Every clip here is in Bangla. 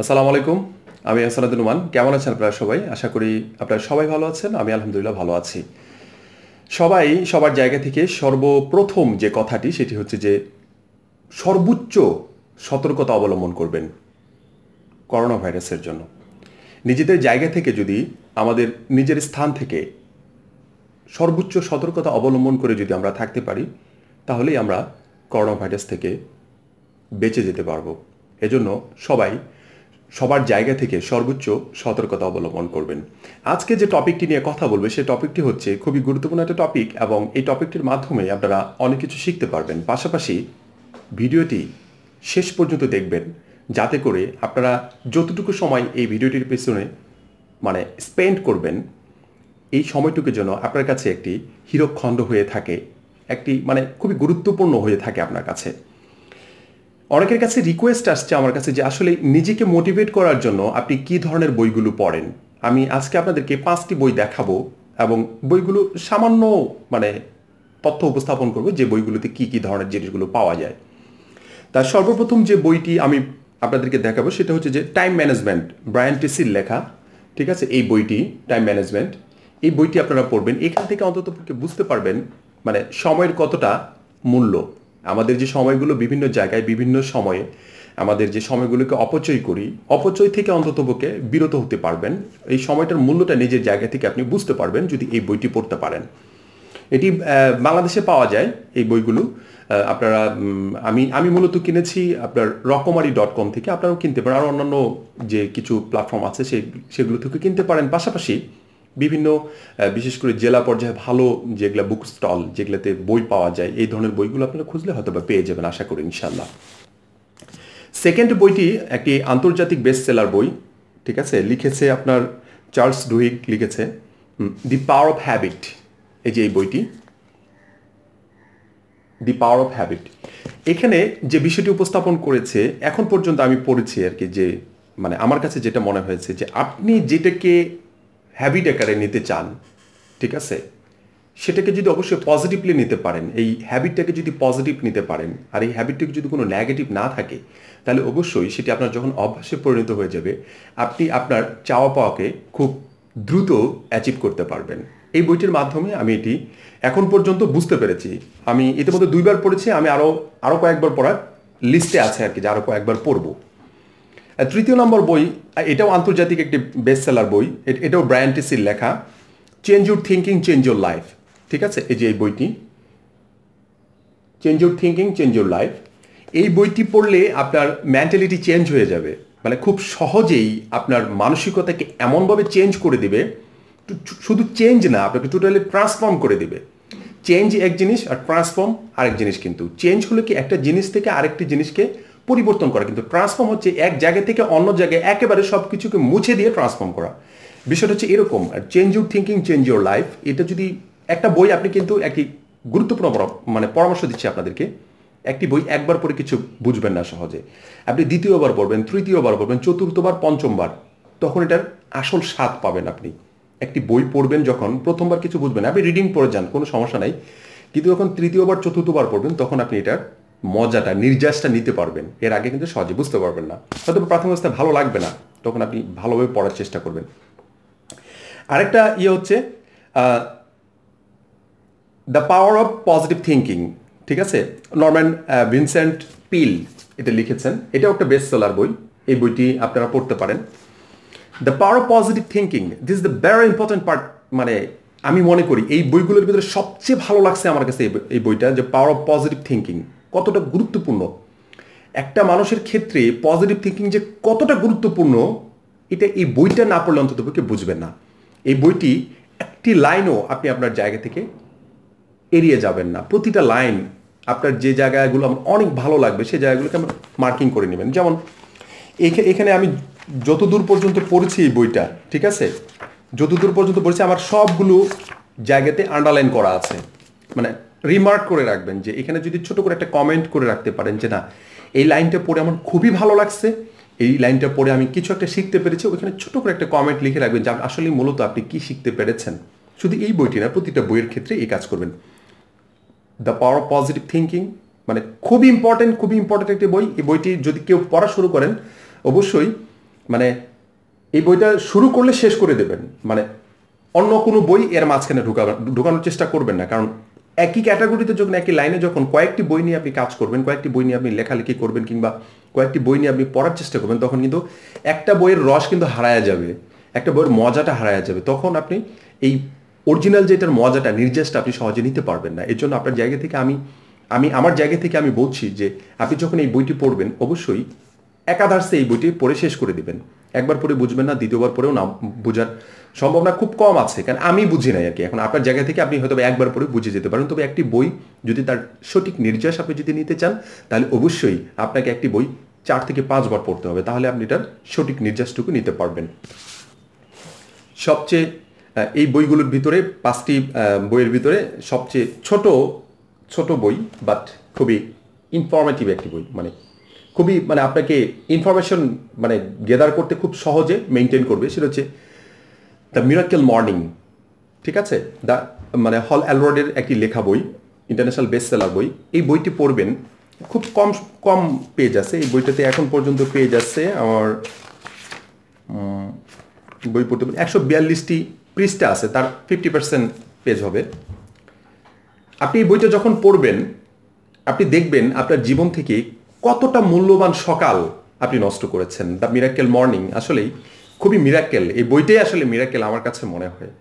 আসসালামু আলাইকুম। আমি আহসান উদ্দিন নোমান। কেমন আছেন আপনারা সবাই? আশা করি আপনারা সবাই ভালো আছেন। আমি আলহামদুলিল্লাহ ভালো আছি। সবাই সবার জায়গা থেকে সর্বপ্রথম যে কথাটি সেটি হচ্ছে যে সর্বোচ্চ সতর্কতা অবলম্বন করবেন করোনা ভাইরাসের জন্য। নিজেদের জায়গা থেকে যদি আমাদের নিজের স্থান থেকে সর্বোচ্চ সতর্কতা অবলম্বন করে যদি আমরা থাকতে পারি তাহলেই আমরা করোনা ভাইরাস থেকে বেঁচে যেতে পারবো। এজন্য সবাই সবার জায়গা থেকে সর্বোচ্চ সতর্কতা অবলম্বন করবেন। আজকে যে টপিকটি নিয়ে কথা বলবে সেই টপিকটি হচ্ছে খুবই গুরুত্বপূর্ণ একটা টপিক এবং এই টপিকটির মাধ্যমে আপনারা অনেক কিছু শিখতে পারবেন। পাশাপাশি ভিডিওটি শেষ পর্যন্ত দেখবেন যাতে করে আপনারা যতটুকু সময় এই ভিডিওটির পেছনে স্পেন্ড করবেন এই সময়টুকুর জন্য আপনার কাছে একটি হীরকখণ্ড হয়ে থাকে, একটি খুবই গুরুত্বপূর্ণ হয়ে থাকে আপনার কাছে। অনেকের কাছে রিকোয়েস্ট আসছে আমার কাছে যে আসলে নিজেকে মোটিভেট করার জন্য আপনি কী ধরনের বইগুলো পড়েন। আমি আজকে আপনাদেরকে 5টি বই দেখাবো এবং বইগুলো সামান্য তথ্য উপস্থাপন করবো যে বইগুলোতে কী কী ধরনের জিনিসগুলো পাওয়া যায়। তার সর্বপ্রথম যে বইটি আমি আপনাদেরকে দেখাবো সেটা হচ্ছে যে টাইম ম্যানেজমেন্ট, ব্রায়ান ট্রেসির লেখা। ঠিক আছে, এই বইটি টাইম ম্যানেজমেন্ট, এই বইটি আপনারা পড়বেন। এখান থেকে অন্তত বুঝতে পারবেন সময়ের কতটা মূল্য। আমাদের যে সময়গুলো বিভিন্ন জায়গায় বিভিন্ন সময়ে আমাদের যে সময়গুলোকে অপচয় করি, অপচয় থেকে অন্ততপক্ষে বিরত হতে পারবেন। এই সময়টার মূল্যটা নিজের জায়গা থেকে আপনি বুঝতে পারবেন যদি এই বইটি পড়তে পারেন। এটি বাংলাদেশে পাওয়া যায় এই বইগুলো। আপনারা আমি মূলত কিনেছি আপনার রকমারি.com থেকে, আপনারাও কিনতে পারেন। আর অন্যান্য যে কিছু প্ল্যাটফর্ম আছে সেগুলো থেকে কিনতে পারেন। পাশাপাশি বিভিন্ন বিশেষ করে জেলা পর্যায়ে ভালো যেগুলো বুক স্টল, যেগুলোতে বই পাওয়া যায়, এই ধরনের বইগুলো আপনারা খুঁজলে হয়তো বা পেয়ে যাবেন আশা করি ইনশাল্লাহ। সেকেন্ড বইটি একটি আন্তর্জাতিক বেস্ট সেলার বই। ঠিক আছে, লিখেছে আপনার চার্লস ডুহিগ, লিখেছে দি পাওয়ার অফ হ্যাবিট। এই যে এই বইটি দি পাওয়ার অফ হ্যাবিট, এখানে যে বিষয়টি উপস্থাপন করেছে এখন পর্যন্ত আমি পড়েছি আর কি, যে আমার কাছে যেটা মনে হয়েছে যে আপনি যেটাকে হ্যাবিট আকারে নিতে চান, ঠিক আছে, সেটাকে যদি অবশ্যই পজিটিভলি নিতে পারেন, এই হ্যাবিটটাকে যদি পজিটিভ নিতে পারেন আর এই হ্যাবিটটাকে যদি কোনো নেগেটিভ না থাকে তাহলে অবশ্যই সেটি আপনার যখন অভ্যাসে পরিণত হয়ে যাবে আপনি আপনার চাওয়া পাওয়াকে খুব দ্রুত অ্যাচিভ করতে পারবেন। এই বইটির মাধ্যমে আমি এটি এখন পর্যন্ত বুঝতে পেরেছি। আমি ইতিমধ্যে 2বার পড়েছি, আমি আরও কয়েকবার পড়ার লিস্টে আছে আর কি, যে আরও কয়েকবার পড়বো। তৃতীয় নম্বর বই, এটাও আন্তর্জাতিক একটি বেস্ট সেলার বই, এটাও ব্রায়ান ট্রেসির লেখা, change your thinking change your life. ঠিক আছে, এই যে এই বইটি change your thinking change your life, এই বইটি পড়লে আপনার মেন্টালিটি চেঞ্জ হয়ে যাবে। খুব সহজেই আপনার মানসিকতাকে এমনভাবে চেঞ্জ করে দিবে, শুধু চেঞ্জ না, আপনাকে টোটালি ট্রান্সফর্ম করে দিবে। চেঞ্জ এক জিনিস আর ট্রান্সফর্ম আরেক জিনিস। কিন্তু চেঞ্জ হলো কি একটা জিনিস থেকে আরেকটি জিনিসকে পরিবর্তন করা, কিন্তু ট্রান্সফর্ম হচ্ছে এক জায়গা থেকে অন্য জায়গায় একেবারে সব কিছুকে মুছে দিয়ে ট্রান্সফর্ম করা। বিষয়টা হচ্ছে এরকম। আর change your thinking change your life, এটা যদি একটা বই, আপনি কিন্তু একটি গুরুত্বপূর্ণ পরামর্শ দিচ্ছি আপনাদেরকে, একটি বই একবার পড়ে কিছু বুঝবেন না সহজে, আপনি দ্বিতীয়বার পড়বেন, তৃতীয়বার পড়বেন, চতুর্থবার, পঞ্চমবার, তখন এটার আসল স্বাদ পাবেন। আপনি একটি বই পড়বেন যখন প্রথমবার কিছু বুঝবেন, আপনি রিডিং পড়ে যান, কোনো সমস্যা নাই, কিন্তু যখন তৃতীয়বার চতুর্থবার পড়বেন তখন আপনি এটার মজাটা, নির্যাসটা নিতে পারবেন। এর আগে কিন্তু সহজে বুঝতে পারবেন না, হয়তো প্রাথমিক অবস্থায় ভালো লাগবে না, তখন আপনি ভালোভাবে পড়ার চেষ্টা করবেন। আরেকটা হচ্ছে the power of positive thinking. ঠিক আছে, নরম্যান ভিনসেন্ট পিল এটা লিখেছেন, এটাও একটা বেস্ট সেলার বই। এই বইটি আপনারা পড়তে পারেন। The power of positive thinking, this is the very important part. আমি মনে করি এই বইগুলোর ভিতরে সবচেয়ে ভালো লাগছে আমার কাছে এই বইটা, যে পাওয়ার অফ পজিটিভ থিঙ্কিং কতটা গুরুত্বপূর্ণ একটা মানুষের ক্ষেত্রে। পজিটিভ থিঙ্কিং যে কতটা গুরুত্বপূর্ণ এটা এই বইটা না পড়লে অন্ততপক্ষে বুঝবেন না। এই বইটি একটি লাইনও আপনি আপনার জায়গা থেকে এড়িয়ে যাবেন না। প্রতিটা লাইন আপনার যে জায়গাগুলো আমার অনেক ভালো লাগবে সেই জায়গাগুলোকে আমরা মার্কিং করে নেবেন। যেমন এখানে আমি যতদূর পর্যন্ত পড়েছি এই বইটা, ঠিক আছে, যতদূর পর্যন্ত পড়েছি আমার সবগুলো জায়গাতে আন্ডারলাইন করা আছে। রিমার্ক করে রাখবেন, যে এখানে যদি ছোট করে একটা কমেন্ট করে রাখতে পারেন যে না, এই লাইনটা পড়ে আমার খুবই ভালো লাগছে, এই লাইনটা পড়ে আমি কিছু একটা শিখতে পেরেছি, ওইখানে ছোট করে একটা কমেন্ট লিখে রাখবেন যে আসলে মূলত আপনি কি শিখতে পেরেছেন। শুধু এই বইটি না, প্রতিটা বইয়ের ক্ষেত্রে এই কাজ করবেন। The power of positive thinking খুবই ইম্পর্টেন্ট একটি বই। এই বইটি যদি কেউ পড়া শুরু করেন অবশ্যই মানে এই বইটা শুরু করলে শেষ করে দেবেন, মানে অন্য কোনো বই এর মাঝখানে ঢুকানোর চেষ্টা করবেন না। কারণ একই ক্যাটাগরিতে যখন একই লাইনে যখন কয়েকটি বই নিয়ে আপনি কাজ করবেন, কয়েকটি বই নিয়ে আপনি লেখালেখি করবেন, কিংবা কয়েকটি বই নিয়ে আপনি পড়ার চেষ্টা করবেন, তখন কিন্তু একটা বইয়ের রস কিন্তু হারায়া যাবে, একটা বইয়ের মজাটা হারায়া যাবে। তখন আপনি এই অরিজিনাল যেটার মজাটা, নির্যাসটা আপনি সহজে নিতে পারবেন না। এর জন্য আপনার জায়গা থেকে আমি আমার জায়গা থেকে আমি বলছি যে আপনি যখন এই বইটি পড়বেন অবশ্যই একাধারে এই বইটি পড়ে শেষ করে দিবেন। একবার পড়ে বুঝবেন না, দ্বিতীয়বার পড়েও না বোঝার সম্ভাবনা খুব কম আছে, কারণ আমি বুঝি নাই আর কি। এখন আপনার জায়গা থেকে আপনি হয়তো একবার পড়ে বুঝে যেতে পারেন। তবে একটি বই যদি তার সঠিক নির্যাস আপনি যদি নিতে চান, তাহলে অবশ্যই আপনাকে একটি বই 4 থেকে 5 বার পড়তে হবে, তাহলে আপনি এটার সঠিক নির্যাসটুকু নিতে পারবেন। সবচেয়ে এই বইগুলোর ভিতরে 5টি বইয়ের ভিতরে সবচেয়ে ছোট বই, বাট খুবই ইনফরমেটিভ একটি বই, মানে খুবই মানে আপনাকে ইনফরমেশন মানে গেদার করতে খুব সহজে মেনটেন করবে, সেটা হচ্ছে দ্য মিরাকেল মর্নিং। ঠিক আছে, দ্য মানে হল অ্যালরডের একটি লেখা বই, ইন্টারন্যাশনাল বেস্ট সেলার বই। এই বইটি পড়বেন, খুব কম পেজ আছে এই বইটাতে। এখন পর্যন্ত পেজ আছে আমার বই পড়তে 142টি পৃষ্ঠা আছে, তার 50% পেজ হবে। আপনি এই বইটা যখন পড়বেন আপনি দেখবেন আপনার জীবন থেকে কতটা মূল্যবান সকাল আপনি নষ্ট করেছেন। দ্য মিরাকেল মর্নিং আসলেই খুবই মিরাকেল, এই বইটাই আসলে মিরাকেল আমার কাছে মনে হয়।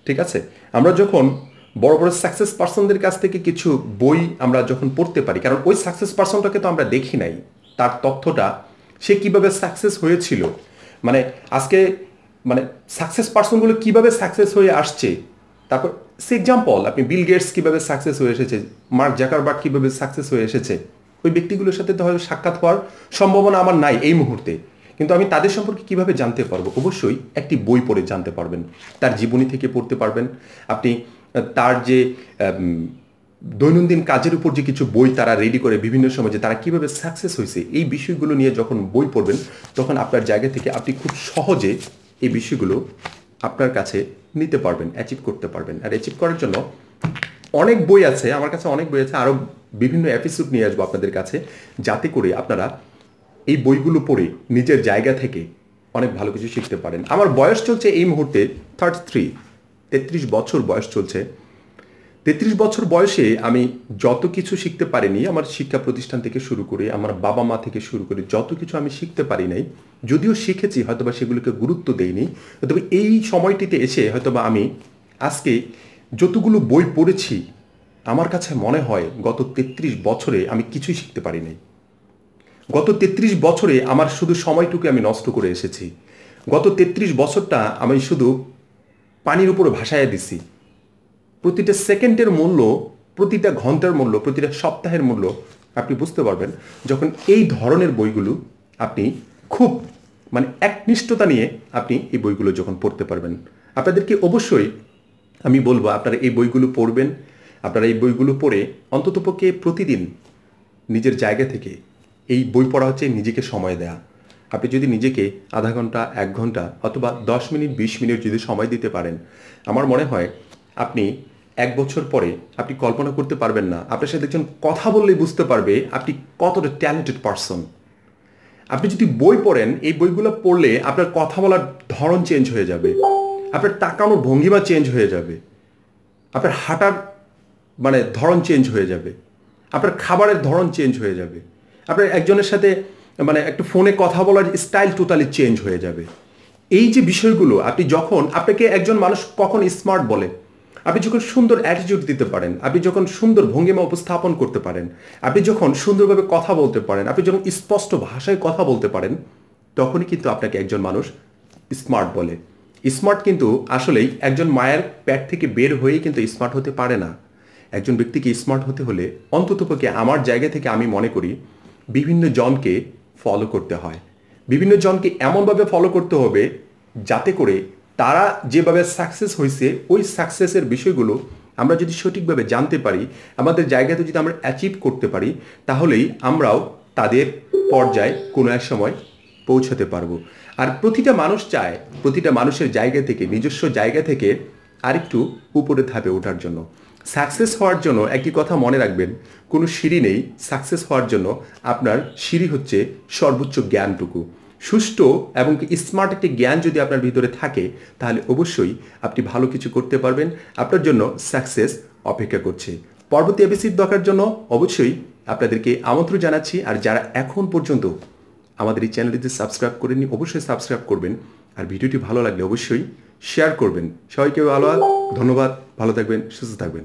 ঠিক আছে, আমরা যখন বড় বড় সাকসেস পার্সনদের কাছ থেকে কিছু বই আমরা যখন পড়তে পারি, কারণ ওই সাকসেস পার্সনটাকে তো আমরা দেখি নাই, তার তথ্যটা সে কিভাবে সাকসেস হয়েছিল, মানে আজকে মানে সাকসেস পার্সনগুলো কিভাবে সাকসেস হয়ে আসছে। তারপর সে এক্সাম্পল, আপনি বিল গেটস কিভাবে সাকসেস হয়ে এসেছে, মার্ক জাকারবার্গ কিভাবে সাকসেস হয়ে এসেছে, ওই ব্যক্তিগুলোর সাথে তো হয়তো সাক্ষাৎ হওয়ার সম্ভাবনা আমার নাই এই মুহূর্তে, কিন্তু আমি তাদের সম্পর্কে কিভাবে জানতে পারবো? অবশ্যই একটি বই পড়ে জানতে পারবেন, তার জীবনী থেকে পড়তে পারবেন। আপনি তার যে দৈনন্দিন কাজের উপর যে কিছু বই তারা রেডি করে বিভিন্ন সময়, যে তারা কিভাবে সাকসেস হয়েছে, এই বিষয়গুলো নিয়ে যখন বই পড়বেন তখন আপনার জায়গা থেকে আপনি খুব সহজে এই বিষয়গুলো আপনার কাছে নিতে পারবেন, অ্যাচিভ করতে পারবেন। আর অ্যাচিভ করার জন্য অনেক বই আছে, আমার কাছে অনেক বই আছে, আরও বিভিন্ন এপিসোড নিয়ে আসবো আপনাদের কাছে, যাতে করে আপনারা এই বইগুলো পড়ে নিজের জায়গা থেকে অনেক ভালো কিছু শিখতে পারেন। আমার বয়স চলছে এই মুহূর্তে 33 বছর বয়স চলছে। 33 বছর বয়সে আমি যত কিছু শিখতে পারিনি, আমার শিক্ষা প্রতিষ্ঠান থেকে শুরু করে আমার বাবা মা থেকে শুরু করে যত কিছু আমি শিখতে পারি নাই, যদিও শিখেছি হয়তোবা সেগুলোকে গুরুত্ব দেইনি, তবে এই সময়টিতে এসে হয়তোবা আমি আজকে যতগুলো বই পড়েছি আমার কাছে মনে হয় গত 33 বছরে আমি কিছুই শিখতে পারি নাই। গত 33 বছরে আমার শুধু সময়টুকু আমি নষ্ট করে এসেছি। গত 33 বছরটা আমি শুধু পানির উপরে ভাসাইয়া দিছি। প্রতিটা সেকেন্ডের মূল্য, প্রতিটা ঘন্টার মূল্য, প্রতিটা সপ্তাহের মূল্য আপনি বুঝতে পারবেন যখন এই ধরনের বইগুলো আপনি খুব মানে একনিষ্ঠতা নিয়ে আপনি এই বইগুলো যখন পড়তে পারবেন। আপনাদেরকে অবশ্যই আমি বলবো আপনারা এই বইগুলো পড়বেন। আপনারা এই বইগুলো পড়ে অন্ততপক্ষে প্রতিদিন নিজের জায়গা থেকে, এই বই পড়া হচ্ছে নিজেকে সময় দেয়া। আপনি যদি নিজেকে আধা ঘন্টা, 1 ঘন্টা অথবা 10 মিনিট 20 মিনিট যদি সময় দিতে পারেন, আমার মনে হয় আপনি 1 বছর পরে আপনি কল্পনা করতে পারবেন না, আপনার সাথে একজন কথা বললেই বুঝতে পারবে আপনি কতটা ট্যালেন্টেড পারসন। আপনি যদি বই পড়েন, এই বইগুলো পড়লে আপনার কথা বলার ধরন চেঞ্জ হয়ে যাবে, আপনার তাকানোর ভঙ্গিমা চেঞ্জ হয়ে যাবে, আপনার হাঁটার মানে ধরন চেঞ্জ হয়ে যাবে, আপনার খাবারের ধরন চেঞ্জ হয়ে যাবে, আপনার একজনের সাথে মানে একটু ফোনে কথা বলার স্টাইল টোটালি চেঞ্জ হয়ে যাবে। এই যে বিষয়গুলো আপনি যখন, আপনাকে একজন মানুষ কখন স্মার্ট বলে, আপনি যখন সুন্দর অ্যাটিটিউড দিতে পারেন, আপনি যখন সুন্দর ভঙ্গিমা উপস্থাপন করতে পারেন, আপনি যখন সুন্দরভাবে কথা বলতে পারেন, আপনি যখন স্পষ্ট ভাষায় কথা বলতে পারেন, তখনই কিন্তু আপনাকে একজন মানুষ স্মার্ট বলে। স্মার্ট কিন্তু আসলেই একজন মায়ের পেট থেকে বের হয়েই কিন্তু স্মার্ট হতে পারে না। একজন ব্যক্তিকে স্মার্ট হতে হলে অন্ততপক্ষে আমার জায়গা থেকে আমি মনে করি বিভিন্ন জনকে ফলো করতে হয়, বিভিন্ন জনকে এমনভাবে ফলো করতে হবে যাতে করে তারা যেভাবে সাকসেস হয়েছে ওই সাকসেসের বিষয়গুলো আমরা যদি সঠিকভাবে জানতে পারি, আমাদের জায়গাতে যদি আমরা অ্যাচিভ করতে পারি, তাহলেই আমরাও তাদের পর্যায়ে কোনো এক সময় পৌঁছাতে পারবো। আর প্রতিটা মানুষ চায় প্রতিটা মানুষের জায়গা থেকে, নিজস্ব জায়গা থেকে আরেকটু উপরে ধাপে ওঠার জন্য। সাকসেস হওয়ার জন্য একটি কথা মনে রাখবেন, কোনো সিঁড়ি নেই। সাকসেস হওয়ার জন্য আপনার সিঁড়ি হচ্ছে সর্বোচ্চ জ্ঞানটুকু। সুষ্ঠু এবং স্মার্ট একটি জ্ঞান যদি আপনার ভিতরে থাকে তাহলে অবশ্যই আপনি ভালো কিছু করতে পারবেন। আপনার জন্য সাকসেস অপেক্ষা করছে। পরবর্তী এপিসোড দেখার জন্য অবশ্যই আপনাদেরকে আমন্ত্রণ জানাচ্ছি। আর যারা এখন পর্যন্ত আমাদের এই চ্যানেলটিতে সাবস্ক্রাইব করেননি অবশ্যই সাবস্ক্রাইব করবেন। আর ভিডিওটি ভালো লাগলে অবশ্যই শেয়ার করবেন। সবাইকে ধন্যবাদ, ভালো থাকবেন, সুস্থ থাকবেন।